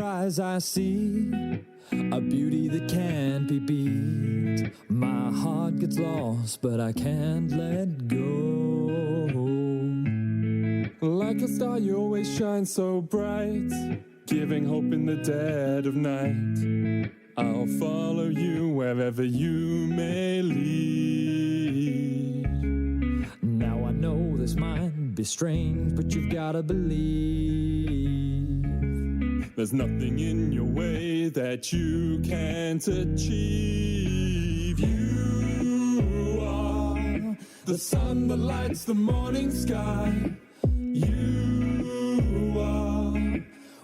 eyes I see a beauty that can't be beat. My heart gets lost, but I can't let go. Like a star, you always shine so bright, giving hope in the dead of night. I'll follow you wherever you may lead. Now I know this might be strange, but you've gotta believe. There's nothing in your way that you can't achieve. You are the sun that lights the morning sky. You are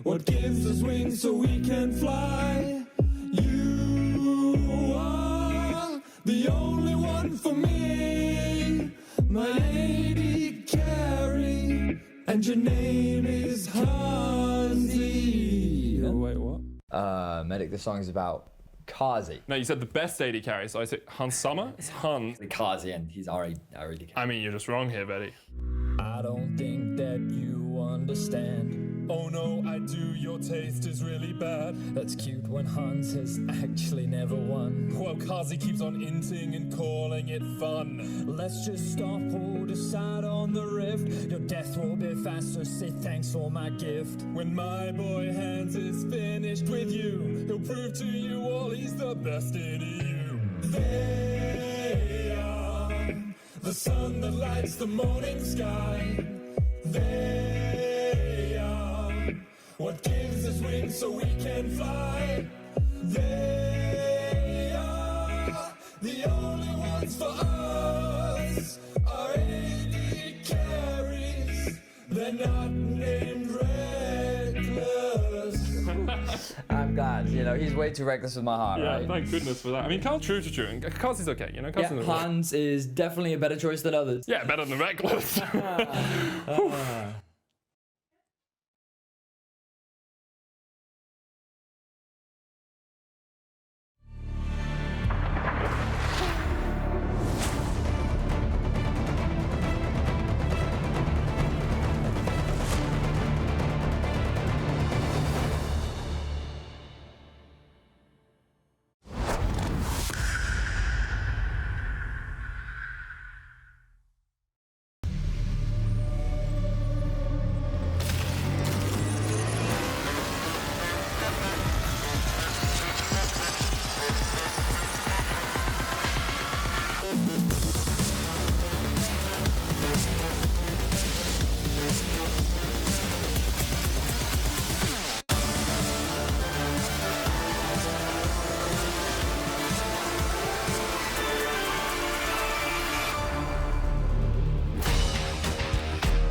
what gives us wings so we can fly. You are the only one for me, my lady Carrie, and your name is Hansi. Oh, wait, what? Medic, this song is about Kazi. No, you said the best AD carry, so I said Hans Summer? It's Hans. The Kazi, and he's already I mean, you're just wrong here, Betty. I don't think that you understand. Oh no, I do, your taste is really bad. That's cute when Hans has actually never won. Well, Kazi keeps on inting and calling it fun. Let's just stop or decide on the rift. Your death will be faster, say thanks for my gift. When my boy Hans is finished with you, he'll prove to you all he's the best in you. They are the sun that lights the morning sky. They are what gives us wings so we can fly. They are the only ones for us. Our AD carries, they're not named reckless. I'm glad, you know, he's way too reckless with my heart, Yeah, right? thank goodness for that. I mean, Carl true to true, and Kazi's okay, you know, Yeah, Kazi's Hans is definitely a better choice than others. yeah, better than reckless.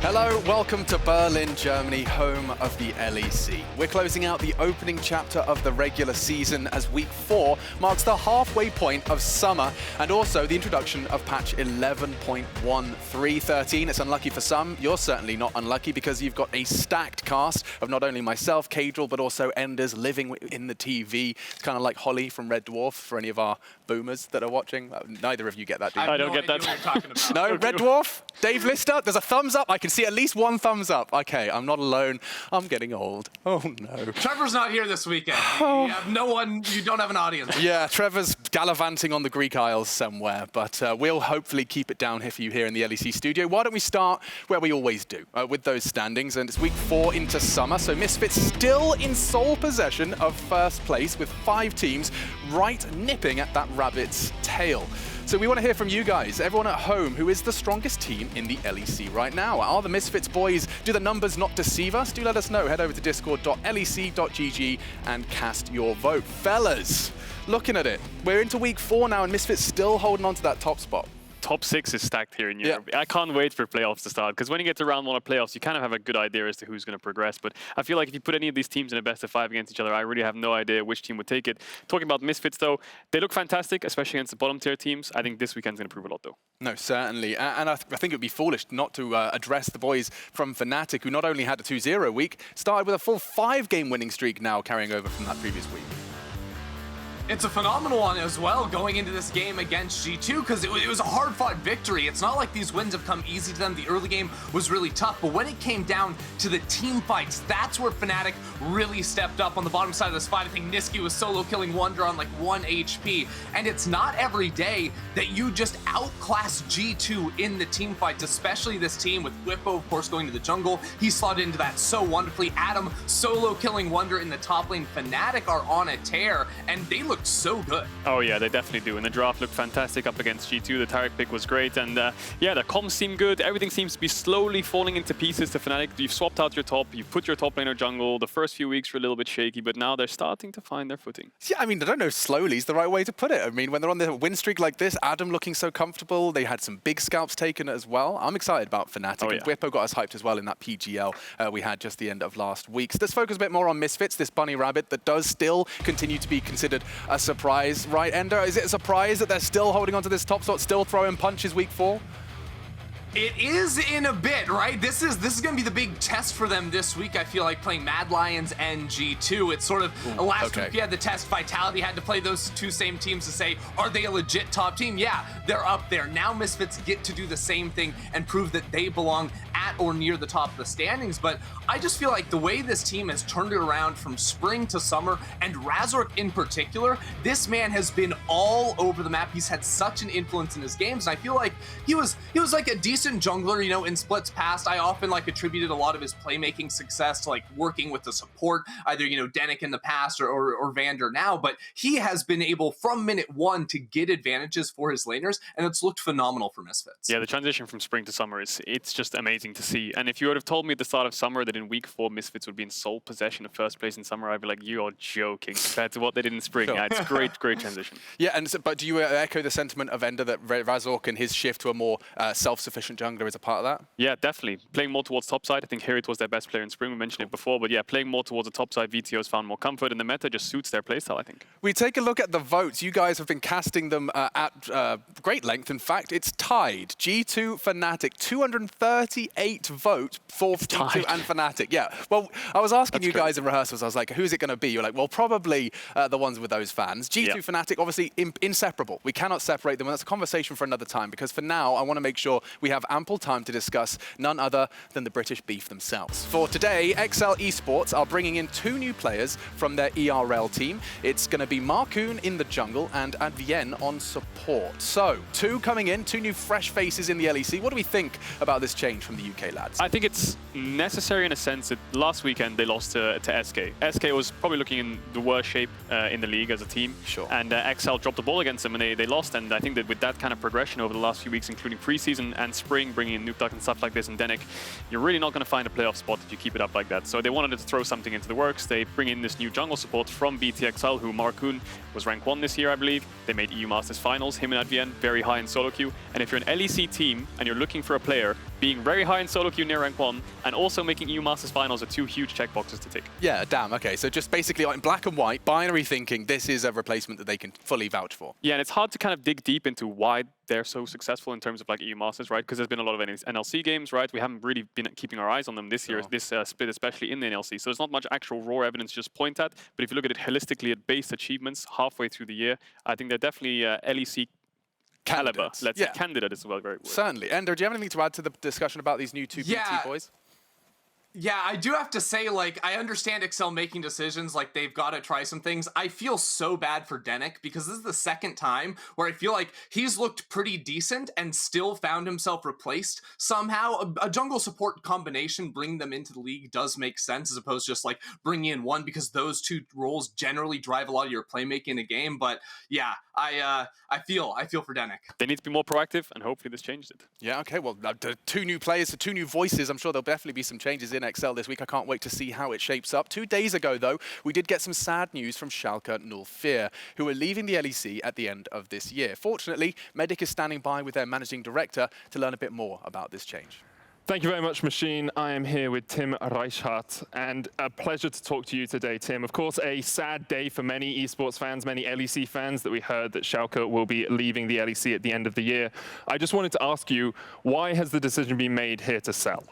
Hello, welcome to Berlin, Germany, home of the LEC. We're closing out the opening chapter of the regular season as week 4 marks the halfway point of summer and also the introduction of patch 11.1313. It's unlucky for some. You're certainly not unlucky because you've got a stacked cast of not only myself, Caedrel, but also Enders living in the TV. It's kind of like Holly from Red Dwarf for any of our boomers that are watching. Neither of you get that, do you? I don't get that. What you're talking about. No, Red Dwarf, Dave Lister, there's a thumbs up. I can see at least one thumbs up. Okay, I'm not alone. I'm getting old. Oh no. Trevor's not here this weekend. You have no one, you don't have an audience. Yeah, Trevor's gallivanting on the Greek Isles somewhere, but we'll hopefully keep it down here for you here in the LEC studio. Why don't we start where we always do, with those standings, and it's week 4 into summer, so Misfits still in sole possession of first place with 5 teams right nipping at that rabbit's tail. So we want to hear from you guys, everyone at home, who is the strongest team in the LEC right now? Are the Misfits boys, do the numbers not deceive us? Do let us know. Head over to discord.lec.gg and cast your vote. Fellas, looking at it, we're into week 4 now and Misfits still holding on to that top spot. Top 6 is stacked here in Europe. Yeah. I can't wait for playoffs to start, because when you get to round 1 of playoffs, you kind of have a good idea as to who's going to progress. But I feel like if you put any of these teams in a best of 5 against each other, I really have no idea which team would take it. Talking about Misfits, though, they look fantastic, especially against the bottom tier teams. I think this weekend's going to prove a lot, though. No, certainly. And I think it would be foolish not to address the boys from Fnatic, who not only had a 2-0 week, started with a full 5-game winning streak now carrying over from that previous week. It's a phenomenal one as well going into this game against G2 because it was a hard-fought victory. It's not like these wins have come easy to them. The early game was really tough, but when it came down to the team fights, that's where Fnatic really stepped up on the bottom side of this fight. I think Niski was solo killing Wunder on like 1 HP, and it's not every day that you just outclass G2 in the team fights, especially this team with Whippo, of course, going to the jungle. He slotted into that so wonderfully. Adam solo killing Wunder in the top lane. Fnatic are on a tear, and they look so good. Oh yeah, they definitely do. And the draft looked fantastic up against G2. The Taric pick was great. And yeah, the comms seem good. Everything seems to be slowly falling into pieces to Fnatic. You've swapped out your top. You've put your top laner jungle. The first few weeks were a little bit shaky, but now they're starting to find their footing. Yeah, I mean, I don't know if slowly is the right way to put it. I mean, when they're on the win streak like this, Adam looking so comfortable, they had some big scalps taken as well. I'm excited about Fnatic. Oh, yeah. And Whippo got us hyped as well in that PGL we had just the end of last week. So let's focus a bit more on Misfits, this bunny rabbit that does still continue to be considered a surprise. Right, Ender? Is it a surprise that they're still holding on to this top spot, still throwing punches week 4? It is in a bit, right? This is going to be the big test for them this week. I feel like playing Mad Lions and G2. It's sort of last week you had the test. Vitality had to play those two same teams to say, are they a legit top team? Yeah, they're up there. Now Misfits get to do the same thing and prove that they belong at or near the top of the standings. But I just feel like the way this team has turned it around from spring to summer, and Razork in particular, this man has been all over the map. He's had such an influence in his games. And I feel like he was like a decent jungler, you know, in splits past. I often like attributed a lot of his playmaking success to like working with the support, either, you know, Denick in the past or Vander now, but he has been able from minute 1 to get advantages for his laners, and it's looked phenomenal for Misfits. Yeah, the transition from spring to summer it's just amazing to see. And if you would have told me at the start of summer that in week 4 Misfits would be in sole possession of first place in summer, I'd be like, you're joking compared to what they did in spring. Sure. Yeah, it's great transition. Yeah, and so, but do you echo the sentiment of Ender that Razork and his shift to a more self-sufficient jungler is a part of that? Yeah, definitely. Playing more towards top side. I think Hirit was their best player in spring. We mentioned it before, but yeah, playing more towards the top side, VTO's found more comfort, and the meta just suits their playstyle, I think. We take a look at the votes. You guys have been casting them at great length. In fact, it's tied. G2 Fnatic, 238 votes for G2 and Fnatic. Yeah. Well, I was asking you guys in rehearsals, I was like, who's it going to be? You're like, well, probably the ones with those fans. G2 Fnatic, obviously inseparable. We cannot separate them, and that's a conversation for another time, because for now, I want to make sure we have ample time to discuss none other than the British Beef themselves. For today, XL Esports are bringing in 2 new players from their ERL team. It's going to be Marcoon in the jungle and Advien on support. So, 2 coming in, 2 new fresh faces in the LEC. What do we think about this change from the UK lads? I think it's necessary in a sense that last weekend they lost to SK. SK was probably looking in the worst shape in the league as a team. Sure. And XL dropped the ball against them and they lost. And I think that with that kind of progression over the last few weeks, including preseason and spring, bringing in Nuke and stuff like this and Denick, you're really not going to find a playoff spot if you keep it up like that. So they wanted to throw something into the works. They bring in this new jungle support from BTXL, who Marcoon was rank 1 this year, I believe. They made EU Masters finals, him and Advien, very high in solo queue. And if you're an LEC team and you're looking for a player, being very high in solo queue near rank 1 and also making EU Masters finals are 2 huge checkboxes to tick. Yeah, damn, okay. So just basically like in black and white, binary thinking, this is a replacement that they can fully vouch for. Yeah, and it's hard to kind of dig deep into why they're so successful in terms of like EU Masters, right? Because there's been a lot of NLC games, right? We haven't really been keeping our eyes on them this year, this split, especially in the NLC. So there's not much actual raw evidence to just point at. But if you look at it holistically at base achievements halfway through the year, I think they're definitely LEC caliber. Let's say candidate as well. Very well. Certainly. Ender, do you have anything to add to the discussion about these new 2 BT boys? Yeah, I do have to say, like, I understand XL making decisions, like, they've got to try some things. I feel so bad for Denick, because this is the second time where I feel like he's looked pretty decent and still found himself replaced somehow. A jungle support combination, bringing them into the league does make sense, as opposed to just, like, bringing in one, because those 2 roles generally drive a lot of your playmaking in a game. But, yeah, I feel for Denick. They need to be more proactive, and hopefully this changes it. Yeah, okay, well, 2 new players, 2 new voices. I'm sure there'll definitely be some changes in XL this week. I can't wait to see how it shapes up. 2 days ago, though, we did get some sad news from Schalke 04, who are leaving the LEC at the end of this year. Fortunately, Medic is standing by with their managing director to learn a bit more about this change. Thank you very much, Machine. I am here with Tim Reichhardt, and a pleasure to talk to you today, Tim. Of course, a sad day for many esports fans, many LEC fans, that we heard that Schalke will be leaving the LEC at the end of the year. I just wanted to ask you, why has the decision been made here to sell?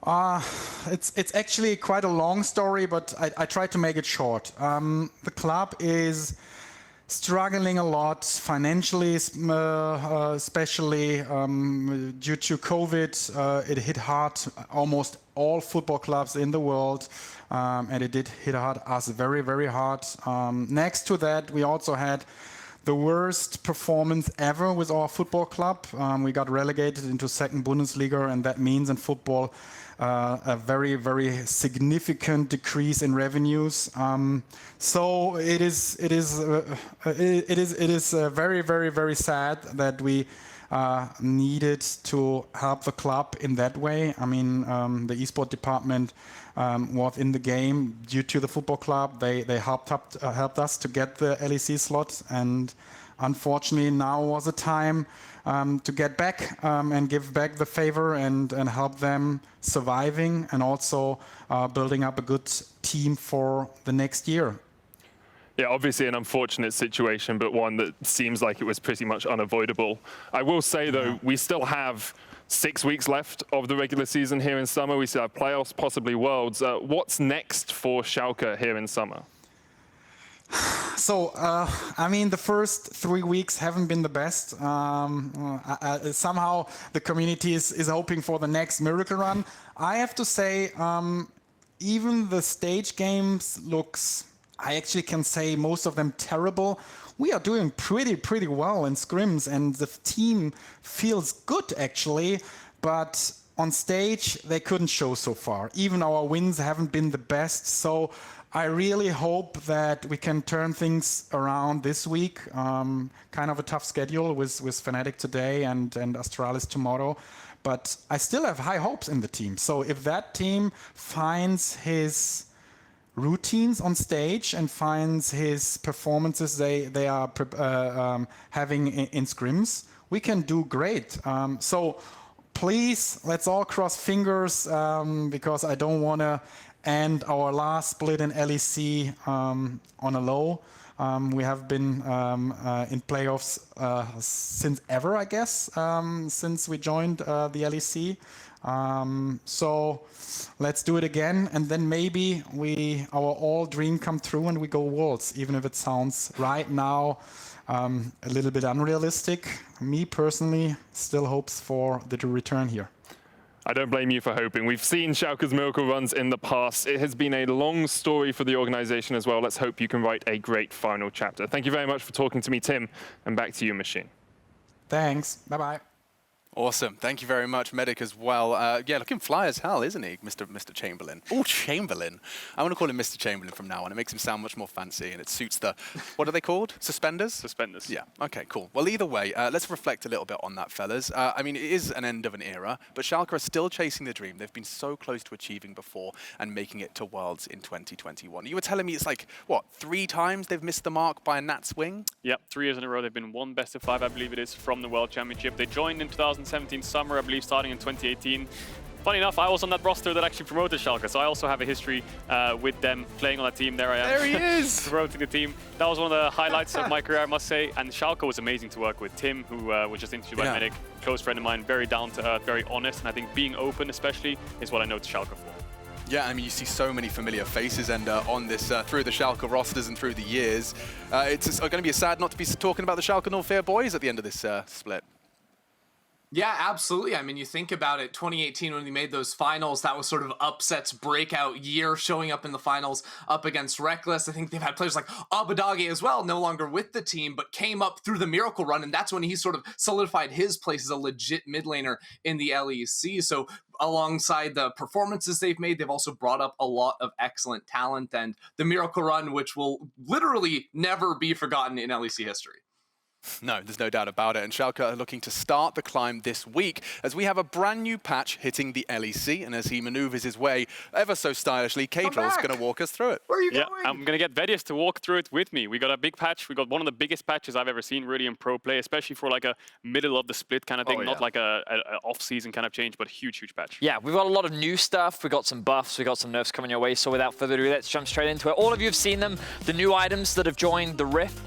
It's actually quite a long story, but I try to make it short. The club is struggling a lot financially, especially due to COVID. It hit hard almost all football clubs in the world, and it did hit us very, very hard. Next to that, we also had the worst performance ever with our football club. We got relegated into second Bundesliga, and that means in football a very, very significant decrease in revenues. So it is very, very, very sad that we needed to help the club in that way. I mean, the esport department was in the game due to the football club. They helped us to get the LEC slot, and unfortunately now was a time to get back and give back the favor and help them surviving, and also building up a good team for the next year. Yeah, obviously an unfortunate situation, but one that seems like it was pretty much unavoidable. I will say, though, we still have 6 weeks left of the regular season here in summer. We still have playoffs, possibly Worlds. What's next for Schalke here in summer? So, I mean, the first 3 weeks haven't been the best. Somehow the community is hoping for the next miracle run. I have to say, even the stage games looks, I actually can say most of them terrible. We are doing pretty well in scrims, and the team feels good actually, but on stage they couldn't show so far. Even our wins haven't been the best, so I really hope that we can turn things around this week. Kind of a tough schedule with Fnatic today and Astralis tomorrow, but I still have high hopes in the team. So if that team finds his routines on stage and finds his performances they are having in scrims, we can do great. So please, let's all cross fingers, because I don't want to end our last split in LEC on a low. We have been in playoffs since ever, I guess, since we joined the LEC. So let's do it again, and then maybe our all dream come true and we go Worlds, even if it sounds right now a little bit unrealistic. Me personally still hopes for the return here. I don't blame you for hoping. We've seen Schalke's miracle runs in the past. It has been a long story for the organization as well. Let's hope you can write a great final chapter. Thank you very much for talking to me, Tim, and back to you, Machine. Thanks. Bye-bye. Awesome. Thank you very much, Medic, as well. Yeah, looking fly as hell, isn't he, Mr. Chamberlain? Oh, Chamberlain. I want to call him Mr. Chamberlain from now on. It makes him sound much more fancy, and it suits the, what are they called? Suspenders? Suspenders. Yeah. Okay, cool. Well, either way, let's reflect a little bit on that, fellas. I mean, it is an end of an era, but Schalke are still chasing the dream. They've been so close to achieving before and making it to Worlds in 2021. You were telling me it's like, what, 3 times they've missed the mark by a gnat's wing? Yep, 3 years in a row. They've been 1 best of 5, I believe it is, from the World Championship. They joined in 2017 summer, I believe, starting in 2018. Funny enough, I was on that roster that actually promoted Schalke, so I also have a history with them playing on that team. There I am. There he is! Promoting the team. That was one of the highlights of my career, I must say. And Schalke was amazing to work with. Tim, who was just interviewed by Medic, close friend of mine, very down to earth, very honest. And I think being open, especially, is what I know Schalke for. Yeah, I mean, you see so many familiar faces, and on this, through the Schalke rosters and through the years, it's going to be sad not to be talking about the Schalke 04 boys at the end of this split. Yeah, absolutely. I mean, you think about it, 2018 when we made those finals, that was sort of Upset's breakout year, showing up in the finals up against Reckless. I think they've had players like Abadage as well, no longer with the team, but came up through the miracle run, and that's when he sort of solidified his place as a legit mid laner in the LEC. So alongside the performances they've made, they've also brought up a lot of excellent talent, and the miracle run, which will literally never be forgotten in LEC history. No, there's no doubt about it. And Schalke are looking to start the climb this week as we have a brand new patch hitting the LEC. And as he maneuvers his way ever so stylishly, Caedrel's going to walk us through it. Where are you going? I'm going to get Vedius to walk through it with me. We got a big patch. We got one of the biggest patches I've ever seen really in pro play, especially for like a middle of the split kind of thing. Not like a off-season kind of change, but huge patch. Yeah, we've got a lot of new stuff. We've got some buffs. We've got some nerfs coming your way. So without further ado, let's jump straight into it. All of you have seen them, the new items that have joined the Rift.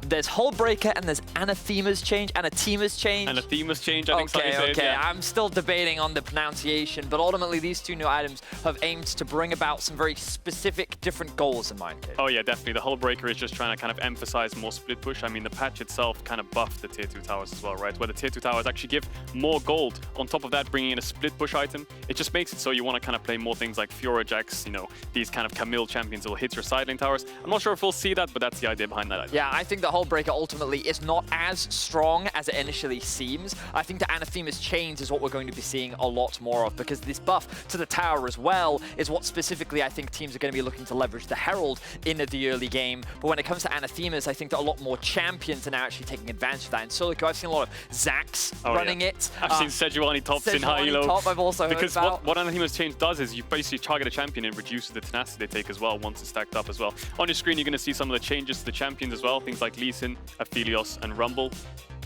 There's Hullbreaker and there's Anathema's change. Anathema's change. Anathema's change, I think. Okay. Yeah. I'm still debating on the pronunciation, but ultimately these two new items have aimed to bring about some very specific different goals in mind, Kate. Oh yeah, definitely. The Hullbreaker is just trying to kind of emphasize more split push. I mean, the patch itself kind of buffed the tier 2 towers as well, right? Where the tier 2 towers actually give more gold. On top of that, bringing in a split push item, it just makes it so you want to kind of play more things like Fiora Jacks, you know, these kind of Camille champions that will hit your side lane towers. I'm not sure if we'll see that, but that's the idea behind that item. Yeah, I think the Hullbreaker ultimately is not as strong as it initially seems. I think the Anathema's change is what we're going to be seeing a lot more of, because this buff to the tower as well is what specifically I think teams are going to be looking to leverage the Herald in the early game. But when it comes to Anathemas, I think that a lot more champions are now actually taking advantage of that. In solo queue, I've seen a lot of Zax running it. I've seen Sejuani tops in high elo. Top I've also heard because about. what Anathema's change does is you basically target a champion and reduces the tenacity they take as well once it's stacked up as well. On your screen, you're going to see some of the changes to the champions as well. Things like Lee Sin, Aphelios, and Rumble.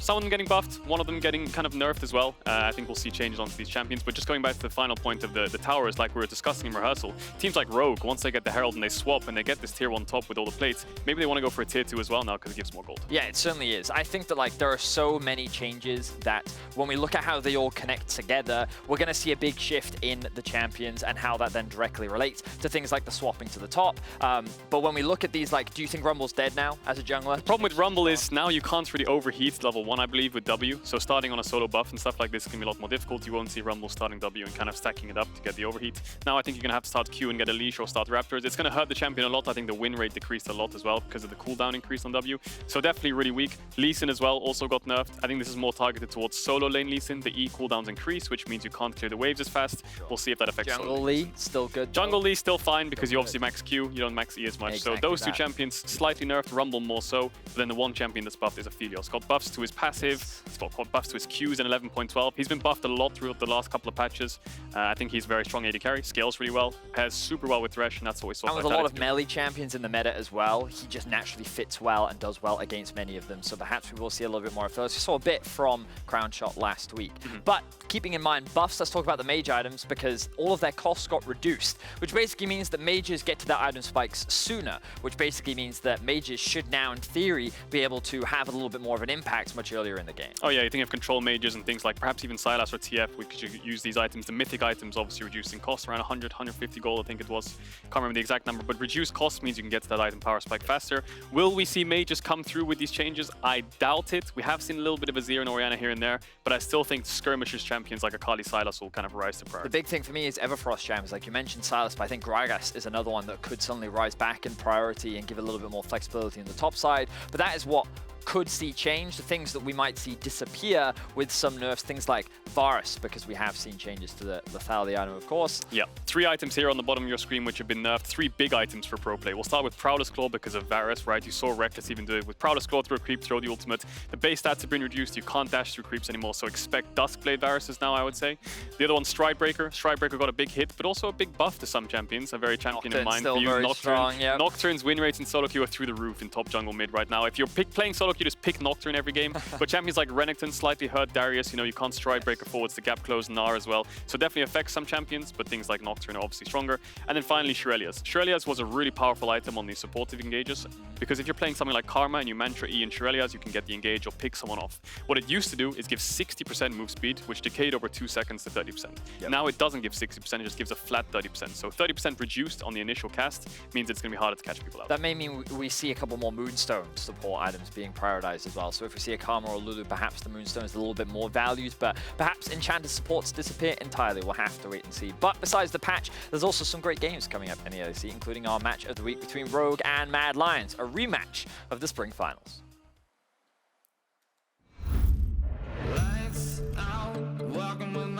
Some of them getting buffed, one of them getting kind of nerfed as well. I think we'll see changes onto these champions. But just going back to the final point of the towers, like we were discussing in rehearsal, teams like Rogue, once they get the Herald and they swap and they get this tier 1 top with all the plates, maybe they want to go for a tier 2 as well now because it gives more gold. Yeah, it certainly is. I think that like there are so many changes that when we look at how they all connect together, we're going to see a big shift in the champions and how that then directly relates to things like the swapping to the top. But when we look at these, like, do you think Rumble's dead now as a jungler? The problem with Rumble is now you can't really overheat level 1, I believe, with W. So starting on a solo buff and stuff like this can be a lot more difficult. You won't see Rumble starting W and kind of stacking it up to get the overheat. Now I think you're going to have to start Q and get a leash or start Raptors. It's going to hurt the champion a lot. I think the win rate decreased a lot as well because of the cooldown increase on W. So definitely really weak. Lee Sin as well also got nerfed. I think this is more targeted towards solo lane Lee Sin. The E cooldowns increase, which means you can't clear the waves as fast. We'll see if that affects Jungle Lee, still good. Jungle Lee still fine because you obviously max Q, you don't max E as much. Exactly. So those two champions slightly nerfed, Rumble more so. But then the one champion that's buffed is Aphelios. Got buffs to his passive, he's got buffs to his Qs in 11.12. He's been buffed a lot throughout the last couple of patches. I think he's very strong AD carry, scales really well, pairs super well with Thresh, and that's what we saw. And with a lot of melee champions in the meta as well, he just naturally fits well and does well against many of them. So perhaps we will see a little bit more of Aphelios. We saw a bit from Crown Shot last week. But keeping in mind buffs, let's talk about the mage items because all of their costs got reduced, which basically means that mages get to their item spikes sooner, which basically means that mages should now, in theory, be able to have a little bit more of an impact much earlier in the game. Oh yeah, you think of control mages and things like perhaps even Sylas or TF, we could use these items. The mythic items obviously reducing cost around 100, 150 gold, I think it was. Can't remember the exact number, but reduced cost means you can get to that item power spike faster. Will we see mages come through with these changes? I doubt it. We have seen a little bit of Azir and Orianna here and there, but I still think skirmishers champions like Akali Sylas will kind of rise to priority. The big thing for me is Everfrost champions. Like you mentioned Sylas, but I think Gragas is another one that could suddenly rise back in priority and give a little bit more flexibility in the top side. But that is what could see change, the things that we might see disappear with some nerfs, things like Varus, because we have seen changes to the lethality item, of course. Yeah, 3 items here on the bottom of your screen which have been nerfed, 3 big items for pro play. We'll start with Proudest Claw because of Varus, right? You saw Reckless even do it with Proudest Claw through a creep, throw the ultimate. The base stats have been reduced, you can't dash through creeps anymore, so expect Duskblade Varuses now, I would say. The other one's Stridebreaker. Stridebreaker got a big hit, but also a big buff to some champions, a very champion in mind. Still very strong, yeah. Nocturne's win rates in solo queue are through the roof in top jungle mid right now. If you're playing solo queue, just pick Nocturne every game. But champions like Renekton slightly hurt Darius. You know, you can't Stridebreaker forwards, the gap close, Gnar as well. So definitely affects some champions, but things like Nocturne are obviously stronger. And then finally, Shurelia's. Shurelia's was a really powerful item on the supportive engages, because if you're playing something like Karma and you Mantra E and Shurelia's, you can get the engage or pick someone off. What it used to do is give 60% move speed, which decayed over 2 seconds to 30%. Yep. Now it doesn't give 60%, it just gives a flat 30%. So 30% reduced on the initial cast means it's going to be harder to catch people out. That may mean we see a couple more Moonstone support items being prioritized as well. So if we see a Karma or Lulu, perhaps the Moonstone is a little bit more valued, but perhaps Enchanted supports disappear entirely. We'll have to wait and see. But besides the patch, there's also some great games coming up in the LEC, including our match of the week between Rogue and Mad Lions, a rematch of the Spring Finals.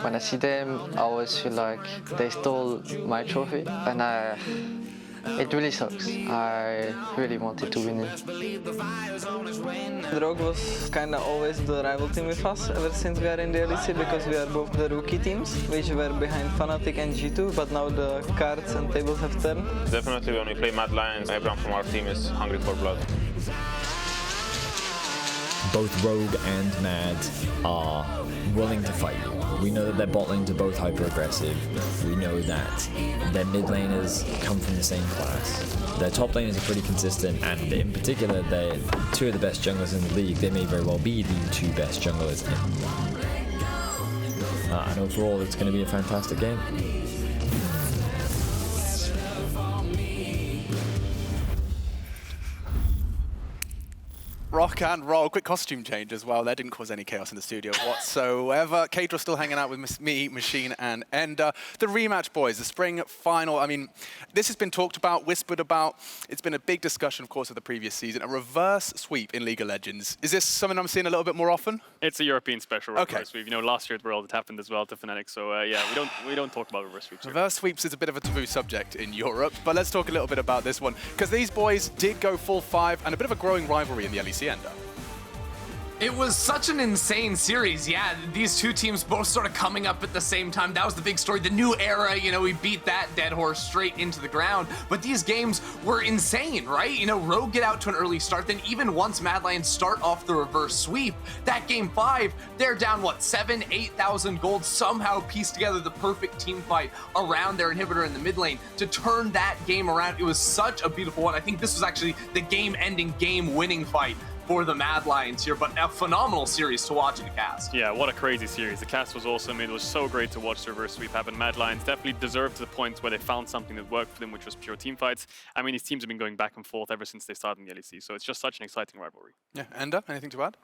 When I see them, I always feel like they stole my trophy, and it really sucks. I really wanted to win it. Rogue was kind of always the rival team with us ever since we are in the LEC, because we are both the rookie teams, which were behind Fnatic and G2, but now the cards and tables have turned. Definitely when we play Mad Lions, everyone from our team is hungry for blood. both Rogue and Mad are willing to fight you. We know that their bot lanes are both hyper-aggressive. We know that their mid laners come from the same class. Their top laners are pretty consistent, and in particular, they're two of the best junglers in the league. They may very well be the two best junglers in the league. And overall, it's going to be a fantastic game. Rock and roll. Quick costume change as well. That didn't cause any chaos in the studio whatsoever. Caedrel still hanging out with me, Machine, and Ender. The rematch, boys. The spring final. I mean, this has been talked about, whispered about. It's been a big discussion, of course, of the previous season. A reverse sweep in League of Legends. Is this something I'm seeing a little bit more often? It's a European special reverse sweep. You know, last year at World it happened as well to Fnatic. So yeah, we don't talk about reverse sweeps. Reverse sweeps is a bit of a taboo subject in Europe, but let's talk a little bit about this one because these boys did go full 5 and a bit of a growing rivalry in the LEC Ender. It was such an insane series. Yeah, these two teams both sort of coming up at the same time. That was the big story. The new era, you know, we beat that dead horse straight into the ground. But these games were insane, right? You know, Rogue get out to an early start. Then even once Mad Lions start off the reverse sweep, that game 5, they're down, what, 7,000, 8,000 gold, somehow pieced together the perfect team fight around their inhibitor in the mid lane to turn that game around. It was such a beautiful one. I think this was actually the game-ending, game-winning fight for the Mad Lions here, but a phenomenal series to watch in a cast. Yeah, what a crazy series. The cast was awesome. It was so great to watch the reverse sweep happen. Mad Lions definitely deserved the point where they found something that worked for them, which was pure team fights. I mean, these teams have been going back and forth ever since they started in the LEC, so it's just such an exciting rivalry. Yeah, Ender, anything to add?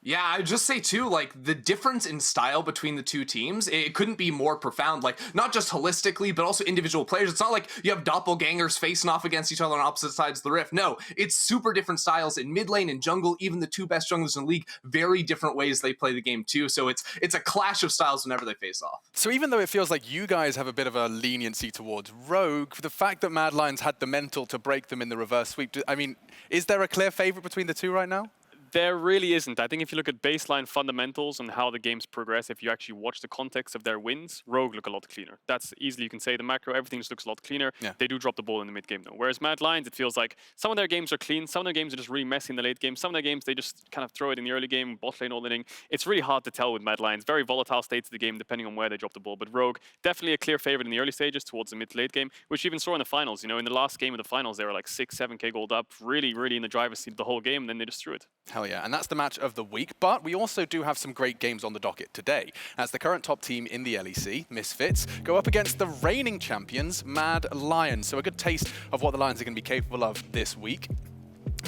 Yeah, I'd just say too, like, the difference in style between the two teams, it couldn't be more profound, like, not just holistically, but also individual players. It's not like you have doppelgangers facing off against each other on opposite sides of the rift. No, it's super different styles in mid lane and jungle. Even the two best junglers in the league, very different ways they play the game too. So it's a clash of styles whenever they face off. So even though it feels like you guys have a bit of a leniency towards Rogue, the fact that Mad Lions had the mental to break them in the reverse sweep, I mean, is there a clear favorite between the two right now? There really isn't. I think if you look at baseline fundamentals and how the games progress, if you actually watch the context of their wins, Rogue look a lot cleaner. That's easily, you can say the macro, everything just looks a lot cleaner. Yeah. They do drop the ball in the mid game though. Whereas Mad Lions, it feels like some of their games are clean, some of their games are just really messy in the late game, some of their games they just kind of throw it in the early game, bot lane, all inning. It's really hard to tell with Mad Lions. Very volatile states of the game depending on where they drop the ball. But Rogue, definitely a clear favorite in the early stages towards the mid to late game, which you even saw in the finals. You know, in the last game of the finals, they were like 6, 7k gold up, really, really in the driver's seat the whole game, and then they just threw it. Hell yeah, and that's the match of the week, but we also do have some great games on the docket today, as the current top team in the LEC, Misfits, go up against the reigning champions, Mad Lions. So a good taste of what the Lions are going to be capable of this week.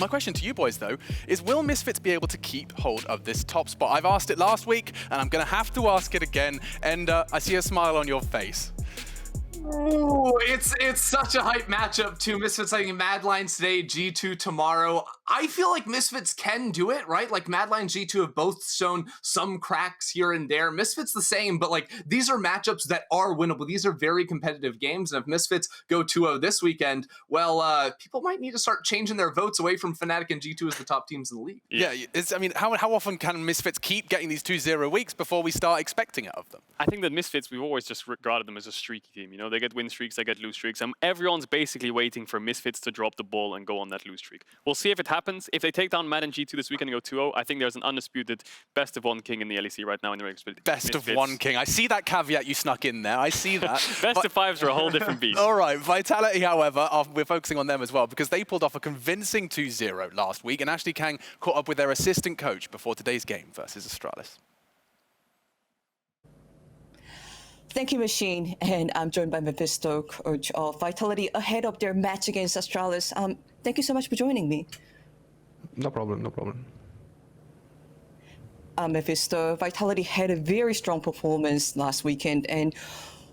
My question to you boys, though, is will Misfits be able to keep hold of this top spot? I've asked it last week, and I'm going to have to ask it again, and I see a smile on your face. Ooh, it's such a hype matchup too. Misfits having Mad Lions today, G2 tomorrow. I feel like Misfits can do it, right? Like Mad Lions, G2 have both shown some cracks here and there. Misfits the same, but like these are matchups that are winnable. These are very competitive games, and if Misfits go 2-0 this weekend, well, people might need to start changing their votes away from Fnatic and G2 as the top teams in the league. Yeah, I mean, how often can Misfits keep getting these 2-0 weeks before we start expecting it of them? I think that Misfits, we've always just regarded them as a streaky team. You know, they get win streaks, they get lose streaks, and everyone's basically waiting for Misfits to drop the ball and go on that lose streak. We'll see if it happens. If they take down Mad and G2 this weekend and go 2-0, I think there's an undisputed best of one king in the LEC right now in the regular split. Best of one king. I see that caveat you snuck in there. I see that. Best of fives are a whole different beast. All right, Vitality, however, we're focusing on them as well because they pulled off a convincing 2-0 last week, and Ashley Kang caught up with their assistant coach before today's game versus Astralis. Thank you, Machine, and I'm joined by Mephisto, coach of Vitality, ahead of their match against Astralis. Thank you so much for joining me. No problem, no problem. Mephisto, Vitality had a very strong performance last weekend, and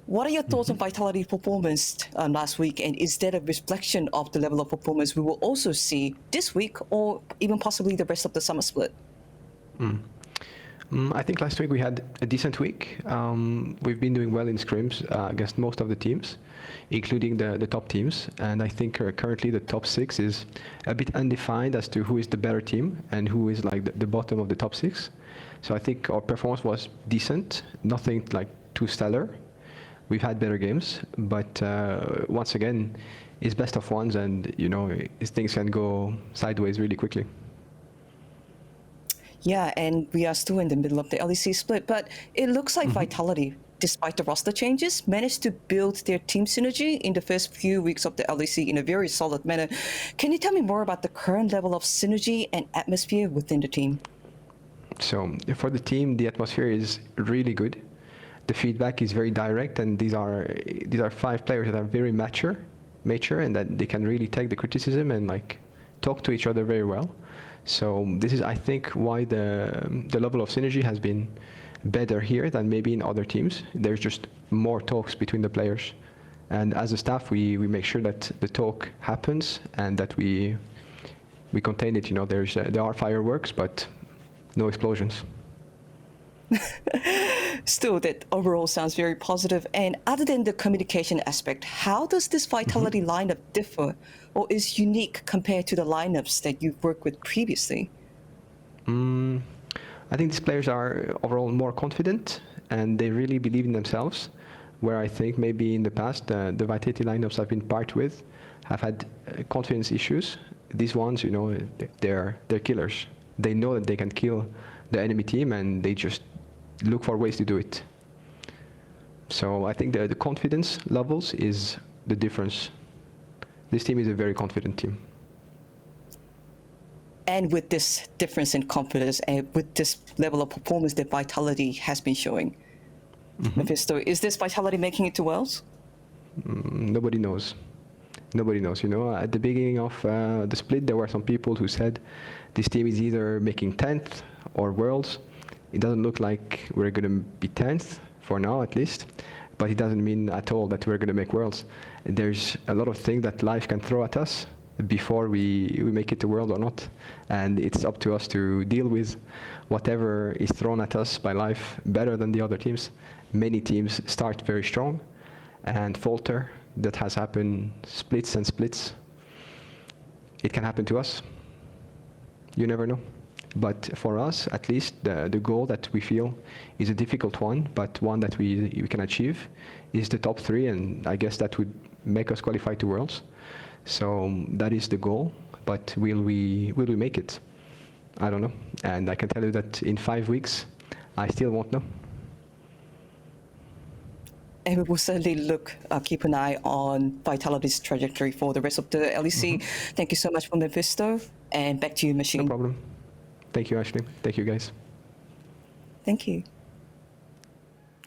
what are your thoughts on Vitality's performance last week, and is that a reflection of the level of performance we will also see this week, or even possibly the rest of the summer split? I think last week we had a decent week. We've been doing well in scrims against most of the teams, including the top teams. And I think currently the top 6 is a bit undefined as to who is the better team and who is like the bottom of the top 6. So I think our performance was decent, nothing like too stellar. We've had better games, but once again, it's best of ones, and you know, things can go sideways really quickly. Yeah, and we are still in the middle of the LEC split, but it looks like Vitality, despite the roster changes, managed to build their team synergy in the first few weeks of the LEC in a very solid manner. Can you tell me more about the current level of synergy and atmosphere within the team? So for the team, the atmosphere is really good. The feedback is very direct, and these are 5 players that are very mature, and that they can really take the criticism and like talk to each other very well. So this is, I think, why the level of synergy has been better here than maybe in other teams. There's just more talks between the players, and as a staff, we make sure that the talk happens and that we contain it. You know, there are fireworks, but no explosions. Still, that overall sounds very positive. And other than the communication aspect, how does this Vitality lineup differ or is unique compared to the lineups that you've worked with previously? I think these players are overall more confident and they really believe in themselves, where I think maybe in the past the Vitality lineups I've been part with have had confidence issues. These ones, you know, they're killers. They know that they can kill the enemy team and they just look for ways to do it. So I think the confidence levels is the difference. This team is a very confident team. And with this difference in confidence and with this level of performance that Vitality has been showing, Mephisto, is this Vitality making it to Worlds? Nobody knows. Nobody knows. You know, at the beginning of the split, there were some people who said this team is either making 10th or Worlds. It doesn't look like we're going to be 10th, for now at least, but it doesn't mean at all that we're going to make Worlds. There's a lot of things that life can throw at us before we make it to World or not, and it's up to us to deal with whatever is thrown at us by life better than the other teams. Many teams start very strong and falter. That has happened splits and splits. It can happen to us. You never know. But for us, at least, the goal that we feel is a difficult one, but one that we can achieve, is the top 3, and I guess that would make us qualify to Worlds. So that is the goal, but will we make it? I don't know. And I can tell you that in 5 weeks, I still won't know. And we will certainly keep an eye on Vitality's trajectory for the rest of the LEC. Thank you so much for Mephisto, and back to you, Machine. No problem. Thank you, Ashley. Thank you, guys. Thank you.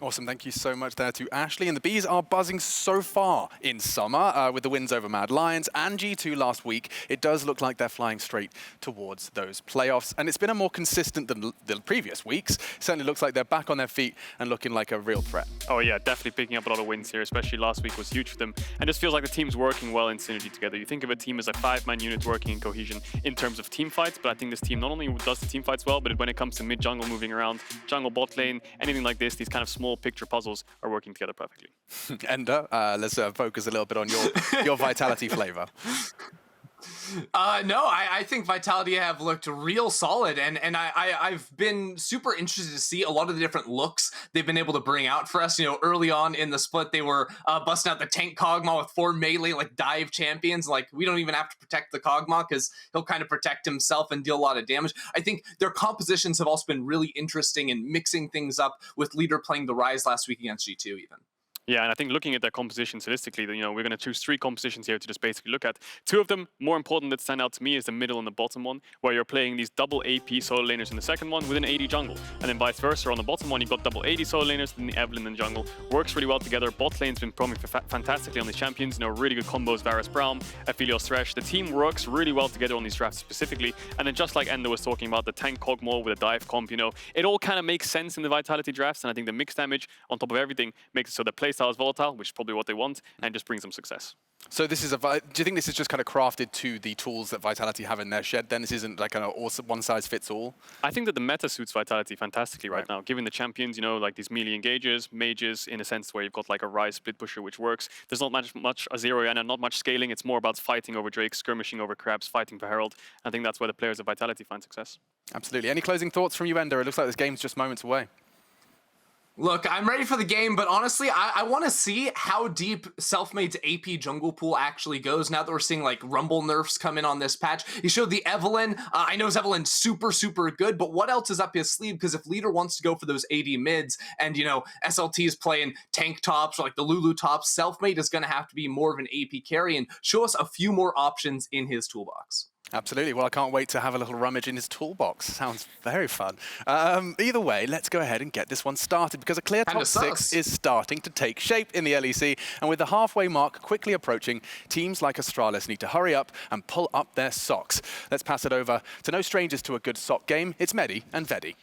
Awesome, thank you so much there to Ashley. And the Bees are buzzing so far in summer with the wins over Mad Lions and G2 last week. It does look like they're flying straight towards those playoffs. And it's been a more consistent than the previous weeks. Certainly looks like they're back on their feet and looking like a real threat. Oh yeah, definitely picking up a lot of wins here, especially last week was huge for them. And just feels like the team's working well in synergy together. You think of a team as a 5-man unit working in cohesion in terms of team fights, but I think this team not only does the team fights well, but when it comes to mid-jungle moving around, jungle bot lane, anything like this, these kind of small picture puzzles are working together perfectly. Ender, let's focus a little bit on your Vitality flavor. No, I think Vitality have looked real solid, and I've been super interested to see a lot of the different looks they've been able to bring out for us. You know, early on in the split, they were busting out the tank Kog'Maw with 4 melee like dive champions. Like, we don't even have to protect the Kog'Maw because he'll kind of protect himself and deal a lot of damage. I think their compositions have also been really interesting in mixing things up, with Leader playing the Rise last week against G2 even. Yeah, and I think looking at their composition statistically, you know, we're going to choose 3 compositions here to just basically look at. 2 of them, more important, that stand out to me is the middle and the bottom one, where you're playing these double AP solo laners in the second one with an AD jungle. And then vice versa, on the bottom one, you've got double AD solo laners in the Evelynn and jungle. Works really well together. Bot lane's been performing fantastically on these champions. You know, really good combos, Varus Braum, Aphelios Thresh. The team works really well together on these drafts specifically. And then just like Ender was talking about, the tank Kog'Maw with a dive comp, you know, it all kind of makes sense in the Vitality drafts. And I think the mixed damage on top of everything makes it so the playstyle is volatile, which is probably what they want, and just brings them success. So this is do you think this is just kind of crafted to the tools that Vitality have in their shed? Then this isn't like an awesome one-size-fits-all? I think that the meta suits Vitality fantastically right now, given the champions, you know, like these melee engagers, mages, in a sense where you've got like a Rise split pusher, which works. There's not much Azero and not much scaling. It's more about fighting over Drake, skirmishing over Crabs, fighting for Herald. I think that's where the players of Vitality find success. Absolutely. Any closing thoughts from you, Ender? It looks like this game's just moments away. Look, I'm ready for the game, but honestly, I want to see how deep Selfmade's AP jungle pool actually goes now that we're seeing like Rumble nerfs come in on this patch. He showed the Evelynn. I know Evelynn super, super good, but what else is up his sleeve? Because if Leader wants to go for those AD mids and, you know, SLT is playing tank tops or like the Lulu tops, Selfmade is going to have to be more of an AP carry and show us a few more options in his toolbox. Absolutely. Well, I can't wait to have a little rummage in his toolbox. Sounds very fun. Either way, let's go ahead and get this one started because a clear top 6 is starting to take shape in the LEC. And with the halfway mark quickly approaching, teams like Astralis need to hurry up and pull up their socks. Let's pass it over to no strangers to a good sock game. It's Medi and Vedi.